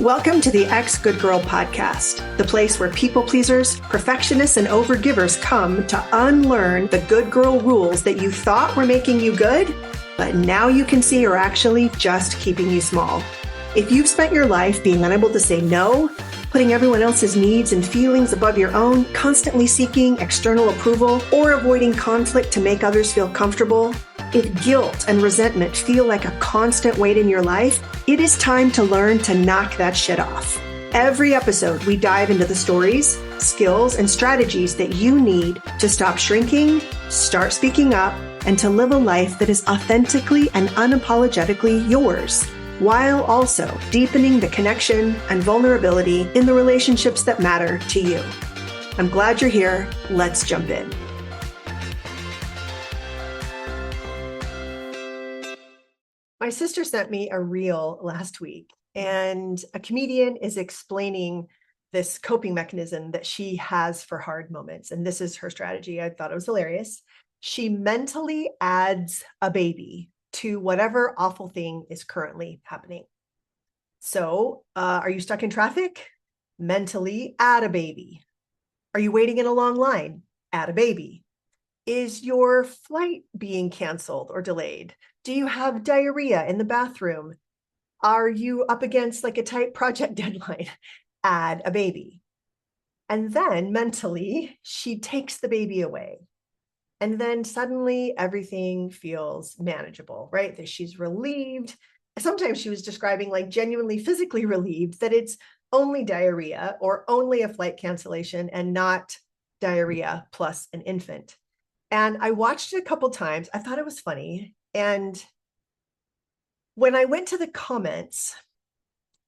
Welcome to the Ex Good Girl podcast, the place where people pleasers, perfectionists, and overgivers come to unlearn the good girl rules that you thought were making you good, but now you can see are actually just keeping you small. If you've spent your life being unable to say no, putting everyone else's needs and feelings above your own, constantly seeking external approval, or avoiding conflict to make others feel comfortable, if guilt and resentment feel like a constant weight in your life, it is time to learn to knock that shit off. Every episode, we dive into the stories, skills, and strategies that you need to stop shrinking, start speaking up, and to live a life that is authentically and unapologetically yours, while also deepening the connection and vulnerability in the relationships that matter to you. I'm glad you're here. Let's jump in. My sister sent me a reel last week, and a comedian is explaining this coping mechanism that she has for hard moments. And this is her strategy. I thought it was hilarious. She mentally adds a baby to whatever awful thing is currently happening. So, are you stuck in traffic? Mentally add a baby. Are you waiting in a long line? Add a baby. Is your flight being canceled or delayed? Do you have diarrhea in the bathroom? Are you up against like a tight project deadline? Add a baby. And then mentally, she takes the baby away. And then suddenly everything feels manageable, right? That she's relieved. Sometimes she was describing like genuinely physically relieved that it's only diarrhea or only a flight cancellation and not diarrhea plus an infant. And I watched it a couple times. I thought it was funny. And when I went to the comments,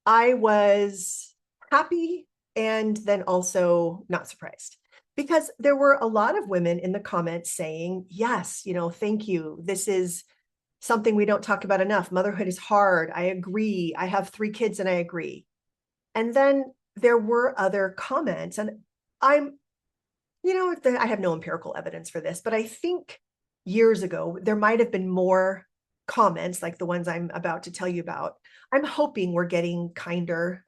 I was happy and then also not surprised, because there were a lot of women in the comments saying, yes, thank you. This is something we don't talk about enough. Motherhood is hard. I agree. I have 3 kids and I agree. And then there were other comments, and I have no empirical evidence for this, but I think years ago, there might have been more comments like the ones I'm about to tell you about. I'm hoping we're getting kinder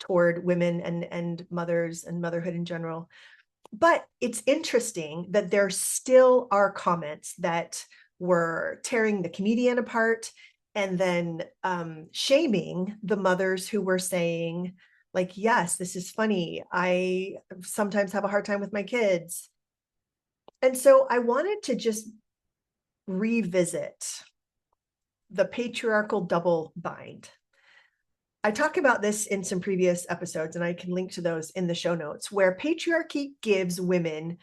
toward women and mothers and motherhood in general. But it's interesting that there still are comments that were tearing the comedian apart and then shaming the mothers who were saying, like, yes, this is funny. I sometimes have a hard time with my kids. And so I wanted to just revisit the patriarchal double bind. I talk about this in some previous episodes, and I can link to those in the show notes, where patriarchy gives women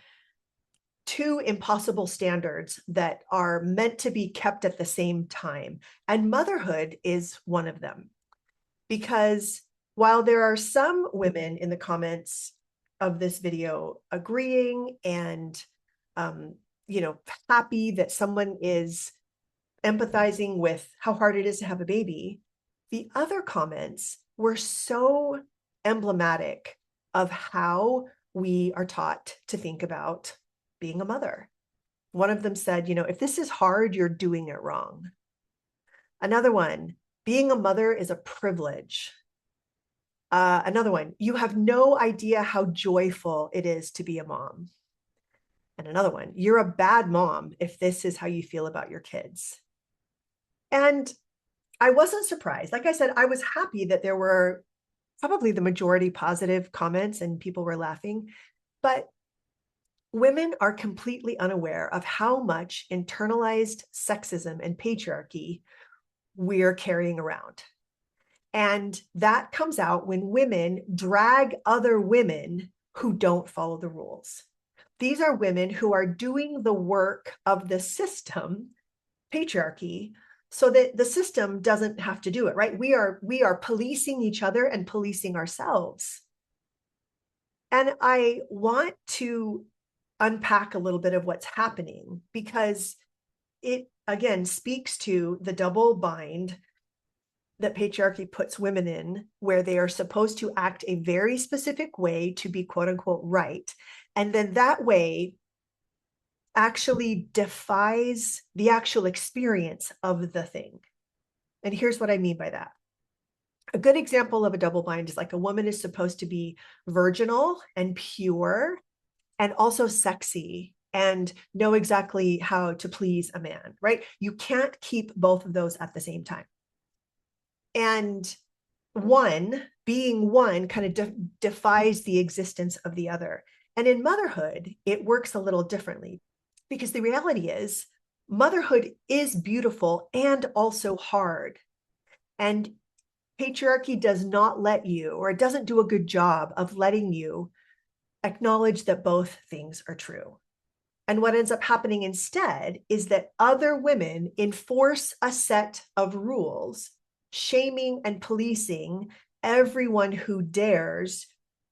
2 impossible standards that are meant to be kept at the same time. And motherhood is one of them. Because while there are some women in the comments of this video agreeing and, happy that someone is empathizing with how hard it is to have a baby, the other comments were so emblematic of how we are taught to think about being a mother. One of them said, if this is hard, you're doing it wrong. Another one, being a mother is a privilege. Another one, you have no idea how joyful it is to be a mom. And another one, you're a bad mom if this is how you feel about your kids. And I wasn't surprised. Like I said, I was happy that there were probably the majority positive comments and people were laughing. But women are completely unaware of how much internalized sexism and patriarchy we're carrying around. And that comes out when women drag other women who don't follow the rules. These are women who are doing the work of the system, patriarchy, so that the system doesn't have to do it, right? We are policing each other and policing ourselves. And I want to unpack a little bit of what's happening, because it, again, speaks to the double bind that patriarchy puts women in, where they are supposed to act a very specific way to be quote unquote right. And then that way actually defies the actual experience of the thing. And here's what I mean by that. A good example of a double bind is like a woman is supposed to be virginal and pure and also sexy and know exactly how to please a man, right? You can't keep both of those at the same time. And one, being one, kind of defies the existence of the other. And in motherhood, it works a little differently because the reality is motherhood is beautiful and also hard. And patriarchy does not let you, or it doesn't do a good job of letting you acknowledge that both things are true. And what ends up happening instead is that other women enforce a set of rules, shaming and policing everyone who dares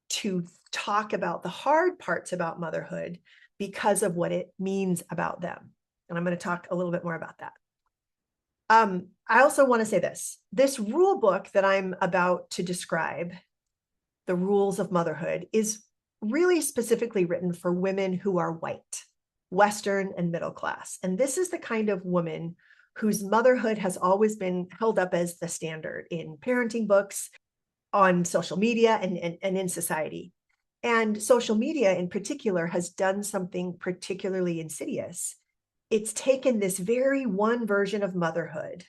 to talk about the hard parts about motherhood because of what it means about them. And I'm going to talk a little bit more about that. I also want to say this rule book that I'm about to describe, The Rules of Motherhood, is really specifically written for women who are white, Western, and middle class. And this is the kind of woman whose motherhood has always been held up as the standard in parenting books, on social media, and in society. And social media in particular has done something particularly insidious. It's taken this very one version of motherhood,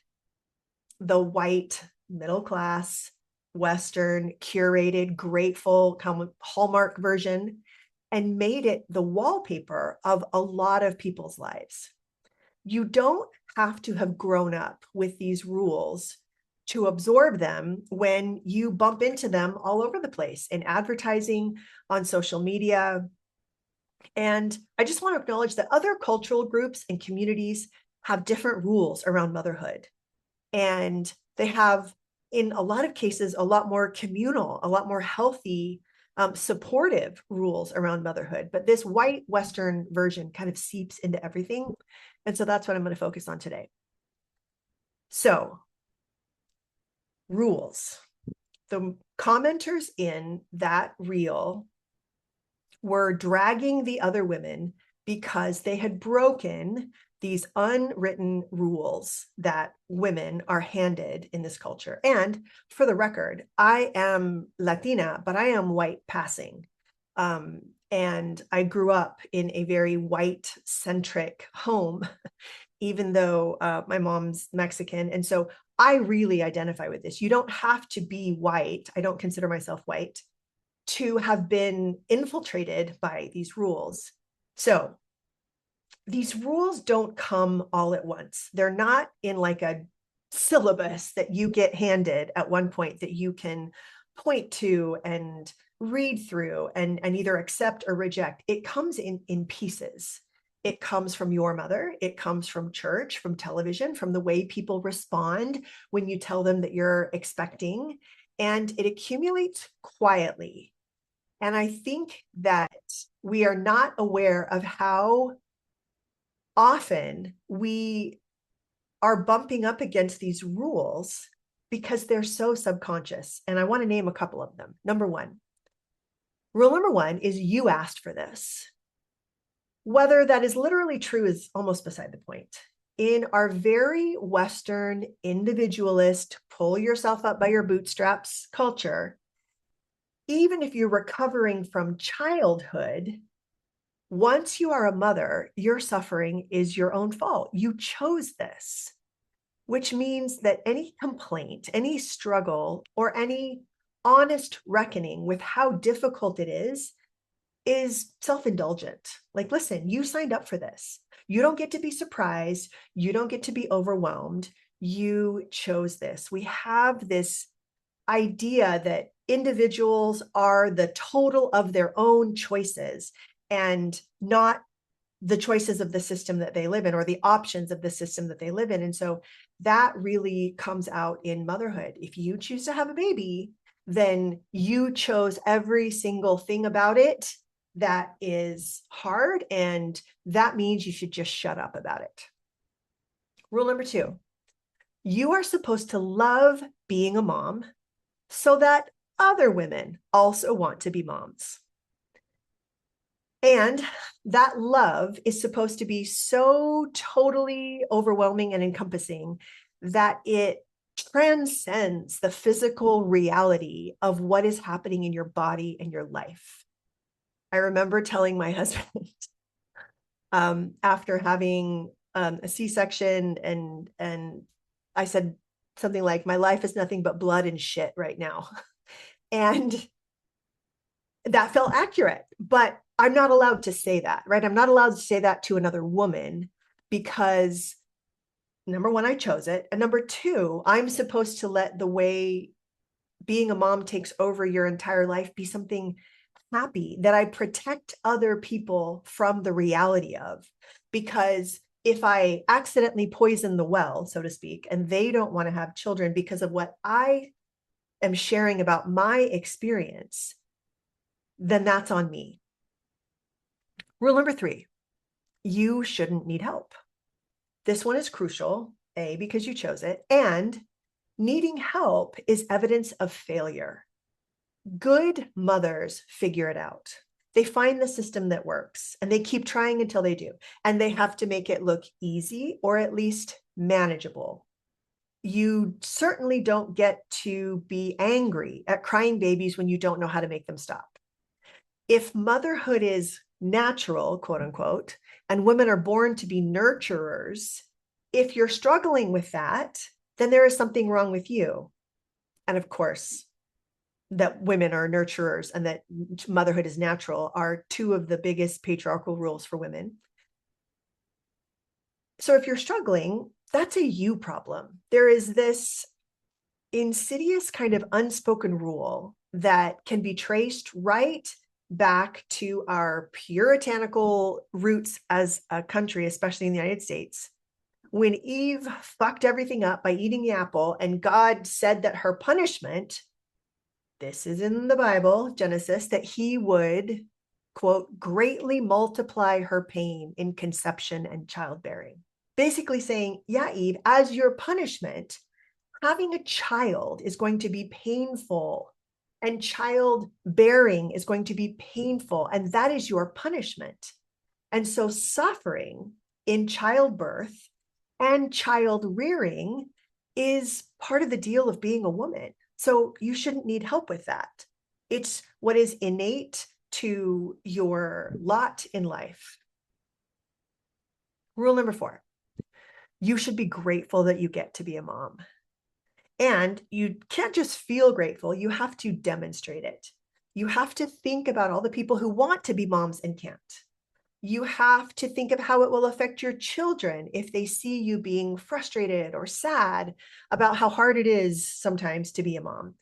the white, middle class, Western, curated, grateful, Hallmark version, and made it the wallpaper of a lot of people's lives. You don't have to have grown up with these rules to absorb them when you bump into them all over the place in advertising, on social media. And I just want to acknowledge that other cultural groups and communities have different rules around motherhood. And they have, in a lot of cases, a lot more communal, a lot more healthy, supportive rules around motherhood. But this white Western version kind of seeps into everything. And so that's what I'm going to focus on today. So, rules. The commenters in that reel were dragging the other women because they had broken these unwritten rules that women are handed in this culture. And for the record, I am Latina, but I am white passing. And I grew up in a very white-centric home, even though my mom's Mexican. And so I really identify with this. You don't have to be white. I don't consider myself white to have been infiltrated by these rules. So these rules don't come all at once. They're not in like a syllabus that you get handed at one point that you can point to and read through and either accept or reject. It comes in pieces. It comes from your mother. It comes from church, from television, from the way people respond when you tell them that you're expecting. And it accumulates quietly. And I think that we are not aware of how often we are bumping up against these rules because they're so subconscious. And I want to name a couple of them. Rule number one is you asked for this. Whether that is literally true is almost beside the point. In our very Western, individualist, pull yourself up by your bootstraps culture, even if you're recovering from childhood, once you are a mother, your suffering is your own fault. You chose this, which means that any complaint, any struggle, or any honest reckoning with how difficult it is self-indulgent. Like, listen, you signed up for this. You don't get to be surprised. You don't get to be overwhelmed. You chose this. We have this idea that individuals are the total of their own choices and not the choices of the system that they live in or the options of the system that they live in. And so that really comes out in motherhood. If you choose to have a baby, then you chose every single thing about it that is hard, and that means you should just shut up about it. Rule number two, you are supposed to love being a mom so that other women also want to be moms. And that love is supposed to be so totally overwhelming and encompassing that it transcends the physical reality of what is happening in your body and your life. I remember telling my husband after having a C-section, and I said something like, my life is nothing but blood and shit right now. And that felt accurate, but I'm not allowed to say that, right? I'm not allowed to say that to another woman because number one, I chose it. And number two, I'm supposed to let the way being a mom takes over your entire life be something happy that I protect other people from the reality of. Because if I accidentally poison the well, so to speak, and they don't want to have children because of what I am sharing about my experience, then that's on me. Rule number 3, you shouldn't need help. This one is crucial, A, because you chose it, and needing help is evidence of failure. Good mothers figure it out. They find the system that works and they keep trying until they do. And they have to make it look easy or at least manageable. You certainly don't get to be angry at crying babies when you don't know how to make them stop. If motherhood is natural, quote unquote, and women are born to be nurturers, if you're struggling with that, then there is something wrong with you. And of course, that women are nurturers and that motherhood is natural are two of the biggest patriarchal rules for women. So if you're struggling, that's a you problem. There is this insidious kind of unspoken rule that can be traced right back to our puritanical roots as a country, especially in the United States. When Eve fucked everything up by eating the apple, and God said that her punishment, this is in the Bible, Genesis, that he would, quote, greatly multiply her pain in conception and childbearing. Basically saying, yeah, Eve, as your punishment, having a child is going to be painful, and childbearing is going to be painful, and that is your punishment. And so suffering in childbirth and child rearing is part of the deal of being a woman. So you shouldn't need help with that. It's what is innate to your lot in life. Rule number 4, you should be grateful that you get to be a mom. And you can't just feel grateful, you have to demonstrate it. You have to think about all the people who want to be moms and can't. You have to think of how it will affect your children if they see you being frustrated or sad about how hard it is sometimes to be a mom.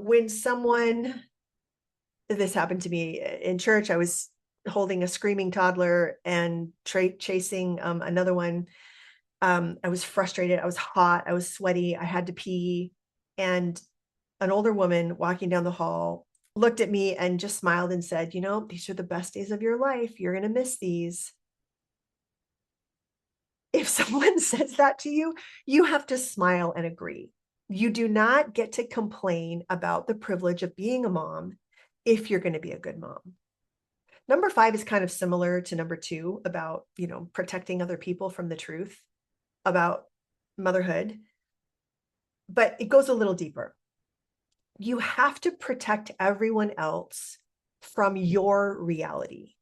When someone, this happened to me in church, I was holding a screaming toddler and chasing another one. I was frustrated. I was hot. I was sweaty. I had to pee. And an older woman walking down the hall looked at me and just smiled and said, you know, these are the best days of your life. You're going to miss these. If someone says that to you, you have to smile and agree. You do not get to complain about the privilege of being a mom if you're going to be a good mom. Number 5 is kind of similar to number 2 about, you know, protecting other people from the truth about motherhood, but it goes a little deeper. You have to protect everyone else from your reality.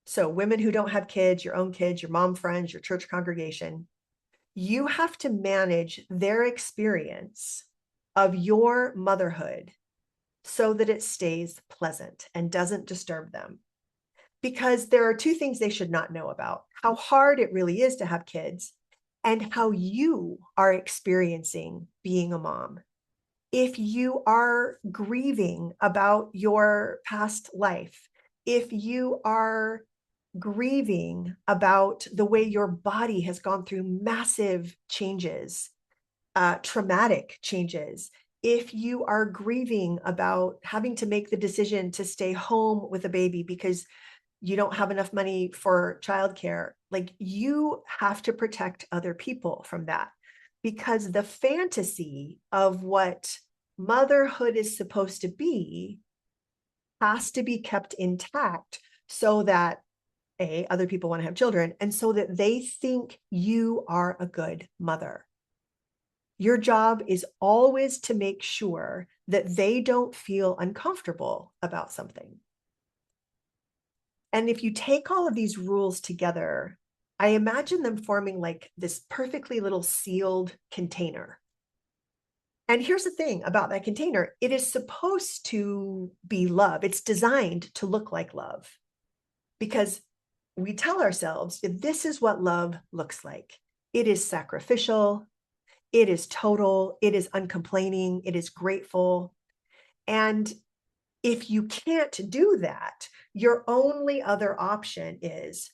So women who don't have kids, your own kids, your mom friends, your church congregation, you have to manage their experience of your motherhood so that it stays pleasant and doesn't disturb them. Because there are 2 things they should not know about: how hard it really is to have kids and how you are experiencing being a mom. If you are grieving about your past life, if you are grieving about the way your body has gone through massive changes, traumatic changes, if you are grieving about having to make the decision to stay home with a baby because you don't have enough money for childcare, like, you have to protect other people from that, because the fantasy of what motherhood is supposed to be has to be kept intact so that other people want to have children, and so that they think you are a good mother. Your job is always to make sure that they don't feel uncomfortable about something. And if you take all of these rules together, I imagine them forming like this perfectly little sealed container. And here's the thing about that container, it is supposed to be love. It's designed to look like love because we tell ourselves that this is what love looks like. It is sacrificial, it is total, it is uncomplaining, it is grateful. And if you can't do that, your only other option is,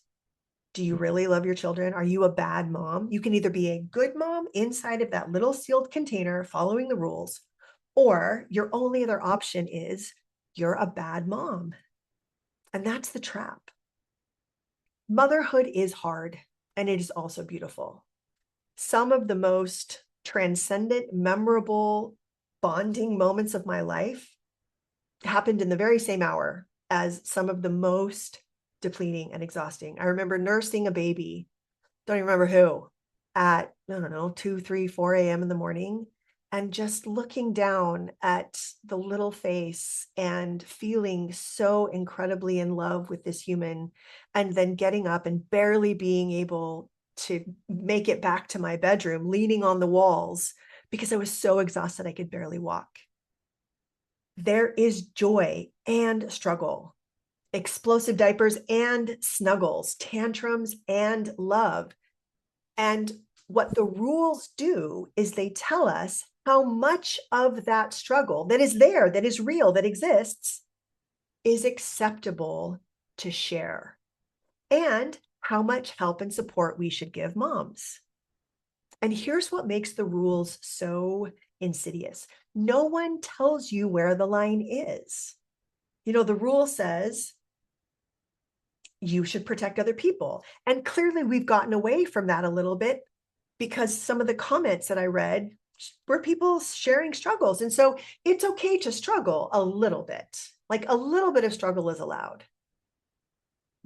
do you really love your children? Are you a bad mom? You can either be a good mom inside of that little sealed container following the rules, or your only other option is you're a bad mom. And that's the trap. Motherhood is hard, and it is also beautiful. Some of the most transcendent, memorable, bonding moments of my life happened in the very same hour as some of the most depleting and exhausting. I remember nursing a baby, don't even remember who, at, I don't know, 2, 3, 4 a.m. in the morning, and just looking down at the little face and feeling so incredibly in love with this human, and then getting up and barely being able to make it back to my bedroom, leaning on the walls because I was so exhausted I could barely walk. There is joy and struggle, explosive diapers and snuggles, tantrums and love. And what the rules do is they tell us how much of that struggle that is there, that is real, that exists, is acceptable to share, and how much help and support we should give moms. And here's what makes the rules so insidious. No one tells you where the line is. The rule says you should protect other people. And clearly we've gotten away from that a little bit because some of the comments that I read were people sharing struggles. And so it's okay to struggle a little bit. Like a little bit of struggle is allowed.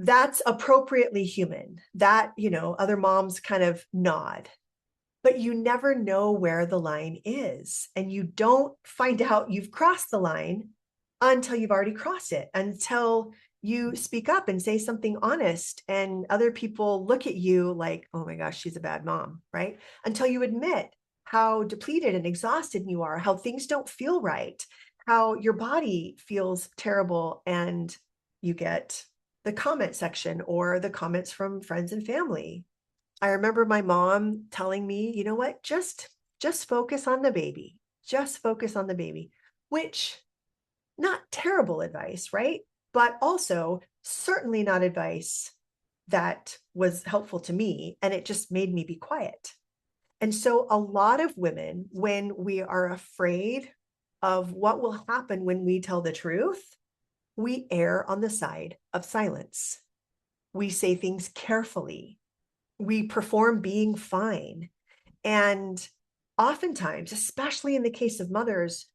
That's appropriately human. That, other moms kind of nod. But you never know where the line is. And you don't find out you've crossed the line until you've already crossed it, until you speak up and say something honest and other people look at you like, oh my gosh, she's a bad mom, right? Until you admit how depleted and exhausted you are, how things don't feel right, how your body feels terrible, and you get the comment section or the comments from friends and family. I remember my mom telling me, you know what, just focus on the baby, just focus on the baby, which not terrible advice, right? But also certainly not advice that was helpful to me. And it just made me be quiet. And so a lot of women, when we are afraid of what will happen when we tell the truth, we err on the side of silence. We say things carefully. We perform being fine. And oftentimes, especially in the case of mothers,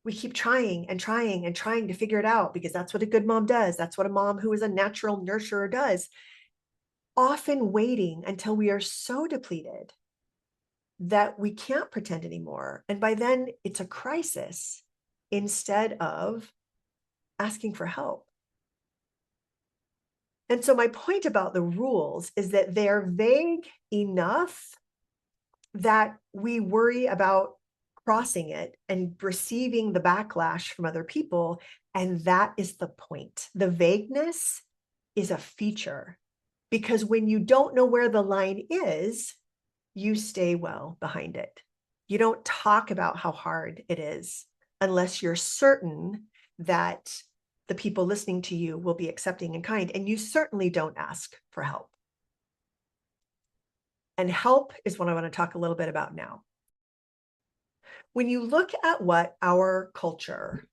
we keep trying and trying and trying to figure it out because that's what a good mom does. That's what a mom who is a natural nurturer does. Often waiting until we are so depleted that we can't pretend anymore. And by then it's a crisis instead of asking for help. And so my point about the rules is that they're vague enough that we worry about crossing it and receiving the backlash from other people. And that is the point. The vagueness is a feature because when you don't know where the line is, you stay well behind it. You don't talk about how hard it is unless you're certain that the people listening to you will be accepting and kind. And you certainly don't ask for help. And help is what I want to talk a little bit about now. When you look at what our culture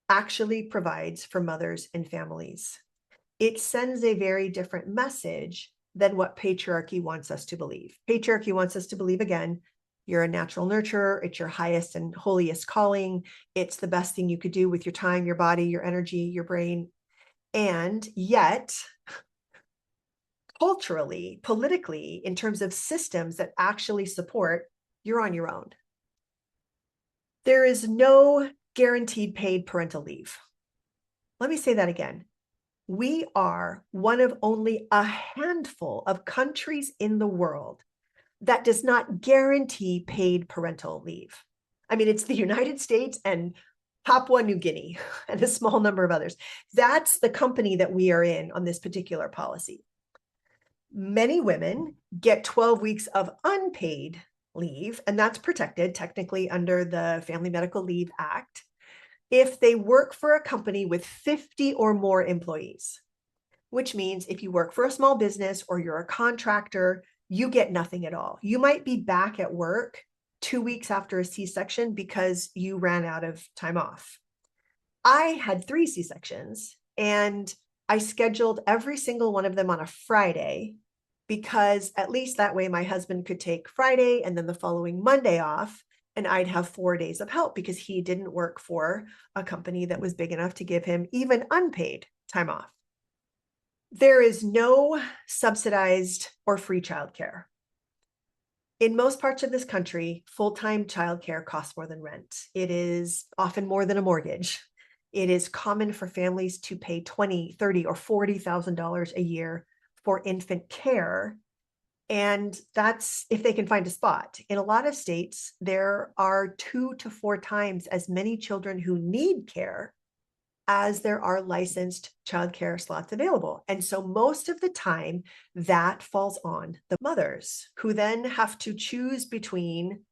actually provides for mothers and families, it sends a very different message than what patriarchy wants us to believe. Patriarchy wants us to believe, again, you're a natural nurturer, it's your highest and holiest calling, it's the best thing you could do with your time, your body, your energy, your brain. And yet, culturally, politically, in terms of systems that actually support, you're on your own. There is no guaranteed paid parental leave. Let me say that again. We are one of only a handful of countries in the world that does not guarantee paid parental leave. I mean, it's the United States and Papua New Guinea and a small number of others. That's the company that we are in on this particular policy. Many women get 12 weeks of unpaid leave, and that's protected technically under the Family Medical Leave Act if they work for a company with 50 or more employees, which means if you work for a small business or you're a contractor, you get nothing at all. You might be back at work 2 weeks after a C-section because you ran out of time off. I had 3 C-sections and I scheduled every single one of them on a Friday because at least that way my husband could take Friday and then the following Monday off, and I'd have 4 days of help because he didn't work for a company that was big enough to give him even unpaid time off. There is no subsidized or free childcare. In most parts of this country, full-time childcare costs more than rent. It is often more than a mortgage. It is common for families to pay $20,000, $30,000, or $40,000 a year for infant care. And that's if they can find a spot. In a lot of states, there are 2 to 4 times as many children who need care as there are licensed childcare slots available. And so most of the time that falls on the mothers, who then have to choose between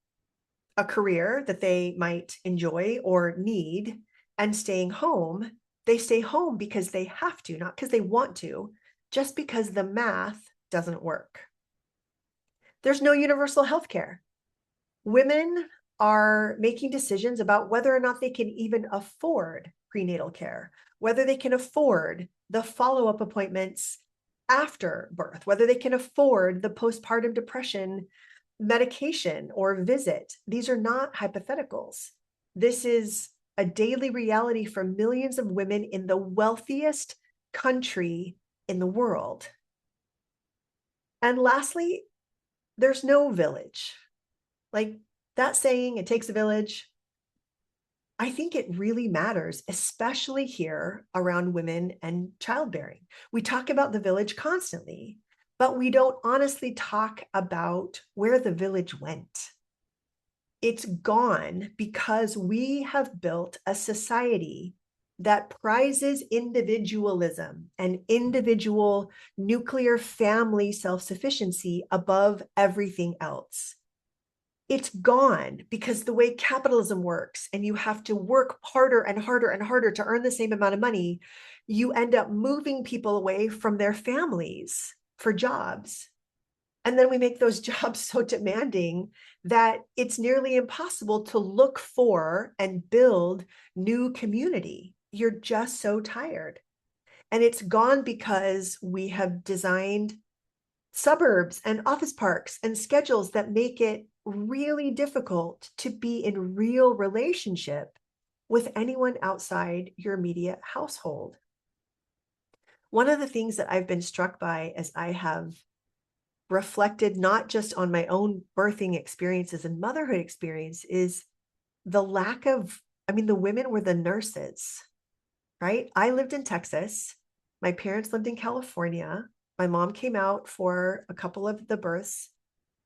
a career that they might enjoy or need and staying home. They stay home because they have to, not because they want to, just because the math doesn't work. There's no universal health care. Women are making decisions about whether or not they can even afford prenatal care, whether they can afford the follow-up appointments after birth, whether they can afford the postpartum depression medication or visit. These are not hypotheticals. This is a daily reality for millions of women in the wealthiest country in the world. And lastly, there's no village. Like that saying, it takes a village. I think it really matters, especially here around women and childbearing. We talk about the village constantly, but we don't honestly talk about where the village went. It's gone because we have built a society that prizes individualism and individual nuclear family self-sufficiency above everything else. It's gone because the way capitalism works, and you have to work harder and harder and harder to earn the same amount of money, you end up moving people away from their families for jobs. And then we make those jobs so demanding that it's nearly impossible to look for and build new community. You're just so tired. And it's gone because we have designed suburbs and office parks and schedules that make it really difficult to be in real relationship with anyone outside your immediate household. One of the things that I've been struck by as I have reflected not just on my own birthing experiences and motherhood experience is the lack of, the women were the nurses, right? I lived in Texas. My parents lived in California. My mom came out for a couple of the births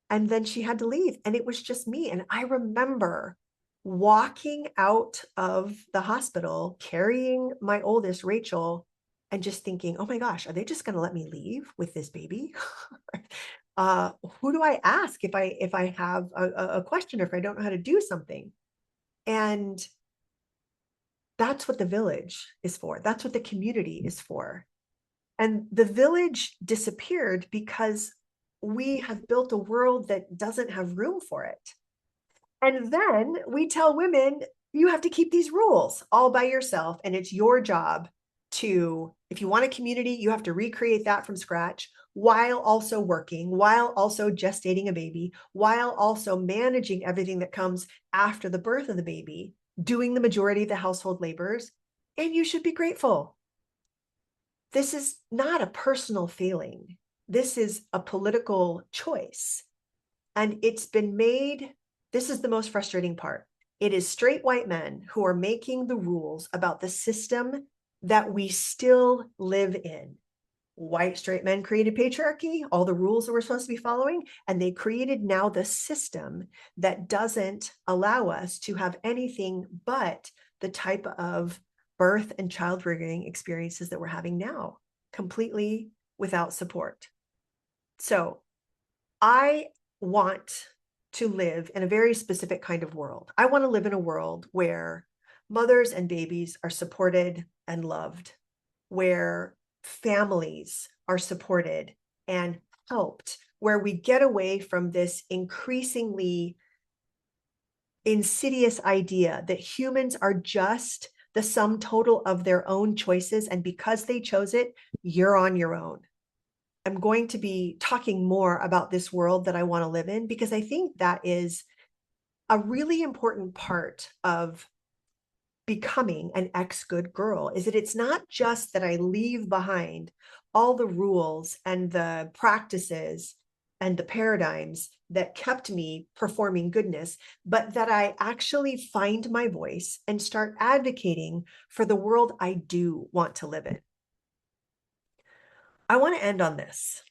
and then she had to leave and it was just me. And I remember walking out of the hospital carrying my oldest, Rachel, and just thinking, oh my gosh, are they just going to let me leave with this baby? Who do I ask if I have a question or if I don't know how to do something? And that's what the village is for. That's what the community is for. And the village disappeared because we have built a world that doesn't have room for it. And then we tell women, you have to keep these rules all by yourself. And it's your job to, if you want a community, you have to recreate that from scratch while also working, while also gestating a baby, while also managing everything that comes after the birth of the baby, doing the majority of the household labors. And you should be grateful. This is not a personal failing. This is a political choice. And it's been made, this is the most frustrating part. It is straight white men who are making the rules about the system that we still live in. White straight men created patriarchy, all the rules that we're supposed to be following, and they created now the system that doesn't allow us to have anything but the type of birth and child rearing experiences that we're having now, completely without support. So I want to live in a very specific kind of world. I want to live in a world where mothers and babies are supported and loved, where families are supported and helped, where we get away from this increasingly insidious idea that humans are just the sum total of their own choices. And because they chose it, you're on your own. I'm going to be talking more about this world that I want to live in, because I think that is a really important part of becoming an ex-good girl, is that it's not just that I leave behind all the rules and the practices and the paradigms that kept me performing goodness, but that I actually find my voice and start advocating for the world I do want to live in. I want to end on this.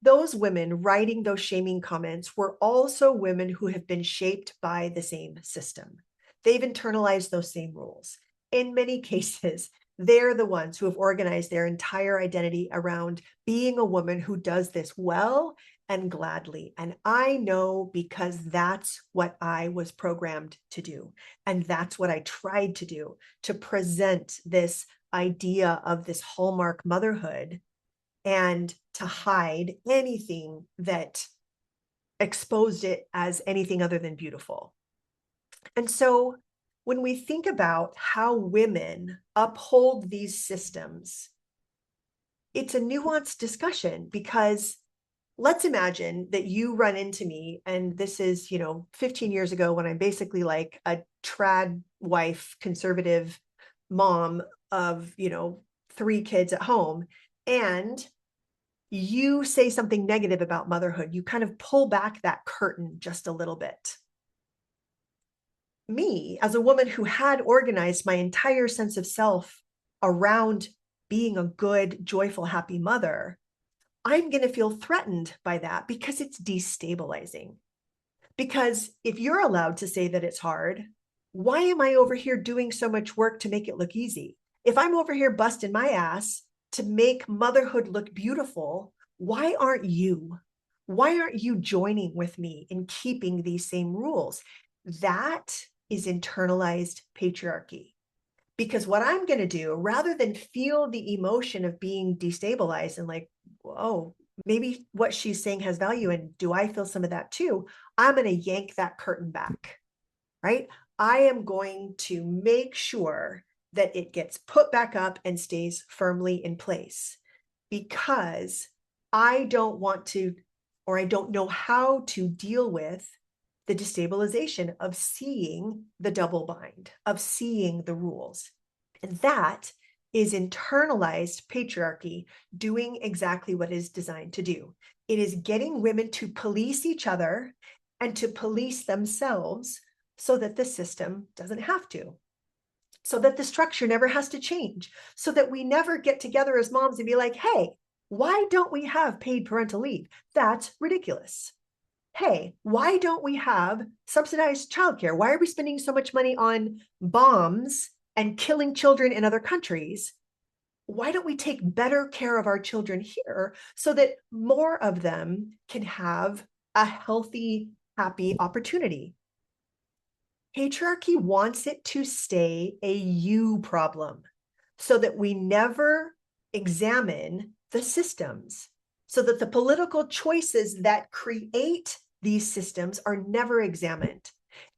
Those women writing those shaming comments were also women who have been shaped by the same system. They've internalized those same rules. In many cases, they're the ones who have organized their entire identity around being a woman who does this well and gladly. And I know, because that's what I was programmed to do. And that's what I tried to do, to present this idea of this hallmark motherhood and to hide anything that exposed it as anything other than beautiful. And so when we think about how women uphold these systems, it's a nuanced discussion, because let's imagine that you run into me, and this is, 15 years ago, when I'm basically like a trad wife, conservative mom of, 3 kids at home, and you say something negative about motherhood. You kind of pull back that curtain just a little bit. Me, as a woman who had organized my entire sense of self around being a good, joyful, happy mother, I'm going to feel threatened by that, because it's destabilizing. Because if you're allowed to say that it's hard, why am I over here doing so much work to make it look easy? If I'm over here busting my ass to make motherhood look beautiful, why aren't you? Why aren't you joining with me in keeping these same rules? That is internalized patriarchy. Because what I'm going to do, rather than feel the emotion of being destabilized and like, oh, maybe what she's saying has value, and do I feel some of that too? I'm going to yank that curtain back, right? I am going to make sure that it gets put back up and stays firmly in place, because I don't want to, or I don't know how to deal with the destabilization of seeing the double bind, of seeing the rules. And that is internalized patriarchy doing exactly what it is designed to do. It is getting women to police each other and to police themselves, so that the system doesn't have to, so that the structure never has to change, so that we never get together as moms and be like, hey, why don't we have paid parental leave? That's ridiculous. Hey, why don't we have subsidized childcare? Why are we spending so much money on bombs and killing children in other countries? Why don't we take better care of our children here, so that more of them can have a healthy, happy opportunity? Patriarchy wants it to stay a you problem, so that we never examine the systems, so that the political choices that create these systems are never examined.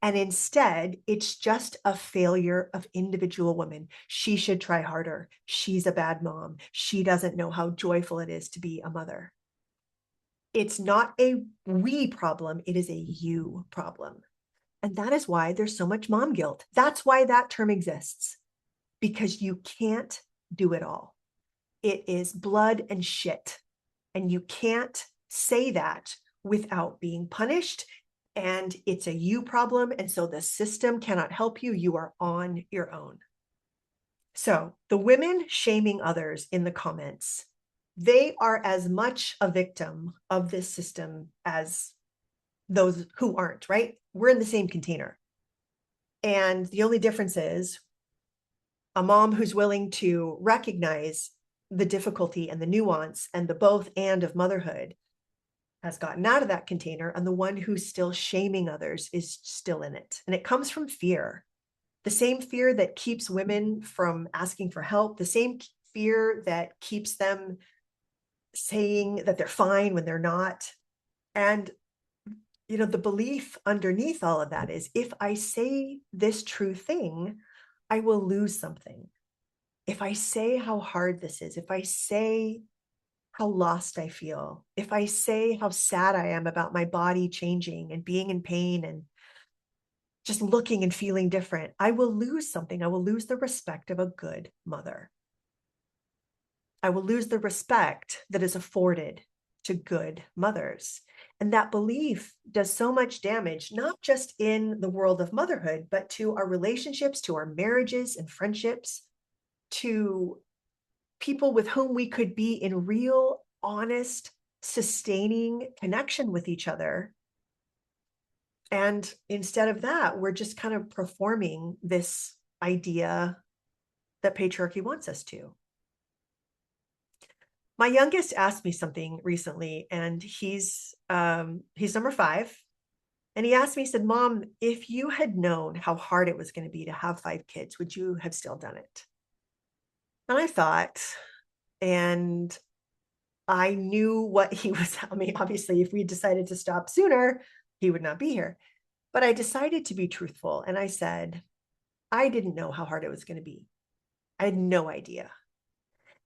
And instead, it's just a failure of individual women. She should try harder. She's a bad mom. She doesn't know how joyful it is to be a mother. It's not a we problem. It is a you problem. And that is why there's so much mom guilt. That's why that term exists, because you can't do it all. It is blood and shit. And you can't say that without being punished and it's a you problem. And so the system cannot help you. You are on your own. So the women shaming others in the comments, they are as much a victim of this system as those who aren't, right? We're in the same container. And the only difference is a mom who's willing to recognize the difficulty and the nuance and the both and of motherhood has gotten out of that container, and the one who's still shaming others is still in it. And it comes from fear, the same fear that keeps women from asking for help, the same fear that keeps them saying that they're fine when they're not. And the belief underneath all of that is, if I say this true thing, I will lose something. If I say how hard this is, if I say how lost I feel, if I say how sad I am about my body changing and being in pain and just looking and feeling different, I will lose something. I will lose the respect of a good mother. I will lose the respect that is afforded to good mothers. And that belief does so much damage, not just in the world of motherhood, but to our relationships, to our marriages and friendships, to people with whom we could be in real, honest, sustaining connection with each other. And instead of that, we're just kind of performing this idea that patriarchy wants us to. My youngest asked me something recently, and he's number 5. And he asked me, he said, Mom, if you had known how hard it was going to be to have 5 kids, would you have still done it? And I thought, and I knew what he was, obviously, if we decided to stop sooner, he would not be here. But I decided to be truthful. And I said, I didn't know how hard it was going to be. I had no idea.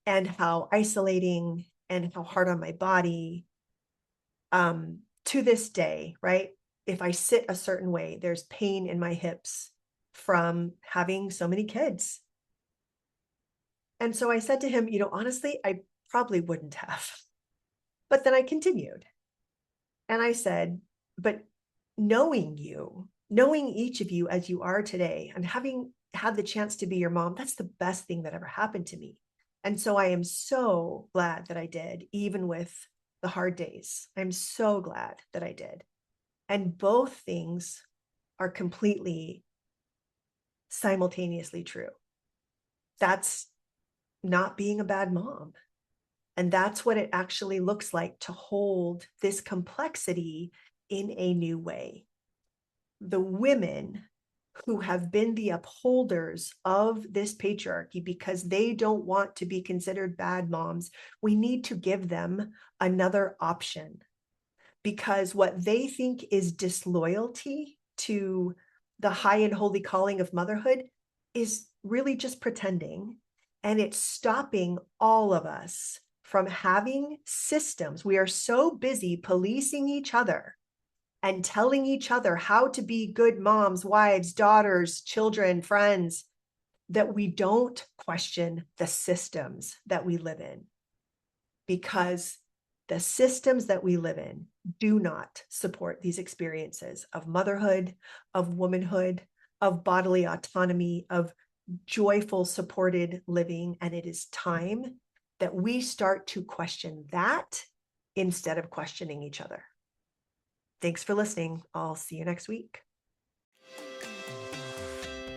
And how isolating and how hard on my body, to this day, right? If I sit a certain way, there's pain in my hips from having so many kids. And so I said to him, honestly, I probably wouldn't have. But then I continued. And I said, but knowing each of you as you are today, and having had the chance to be your mom, that's the best thing that ever happened to me. And so I am so glad that I did, even with the hard days. I'm so glad that I did. And both things are completely simultaneously true. That's not being a bad mom. And that's what it actually looks like to hold this complexity in a new way. The women who have been the upholders of this patriarchy because they don't want to be considered bad moms, we need to give them another option, because what they think is disloyalty to the high and holy calling of motherhood is really just pretending. And it's stopping all of us from having systems. We are so busy policing each other and telling each other how to be good moms, wives, daughters, children, friends, that we don't question the systems that we live in. Because the systems that we live in do not support these experiences of motherhood, of womanhood, of bodily autonomy, of joyful, supported living. And it is time that we start to question that instead of questioning each other. Thanks for listening. I'll see you next week.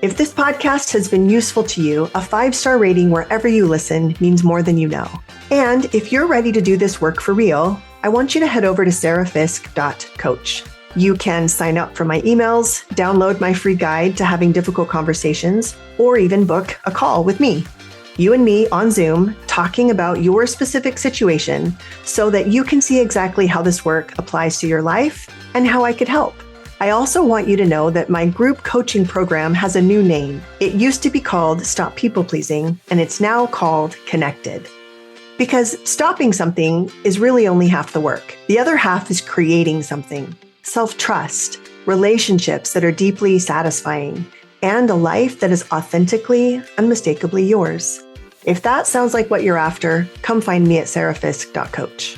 If this podcast has been useful to you, a 5-star rating wherever you listen means more than you know. And if you're ready to do this work for real, I want you to head over to sarahfisk.coach. You can sign up for my emails, download my free guide to having difficult conversations, or even book a call with me. You and me on Zoom talking about your specific situation so that you can see exactly how this work applies to your life and how I could help. I also want you to know that my group coaching program has a new name. It used to be called Stop People Pleasing, and it's now called Connected. Because stopping something is really only half the work. The other half is creating something, self-trust, relationships that are deeply satisfying, and a life that is authentically, unmistakably yours. If that sounds like what you're after, come find me at sarahfisk.coach.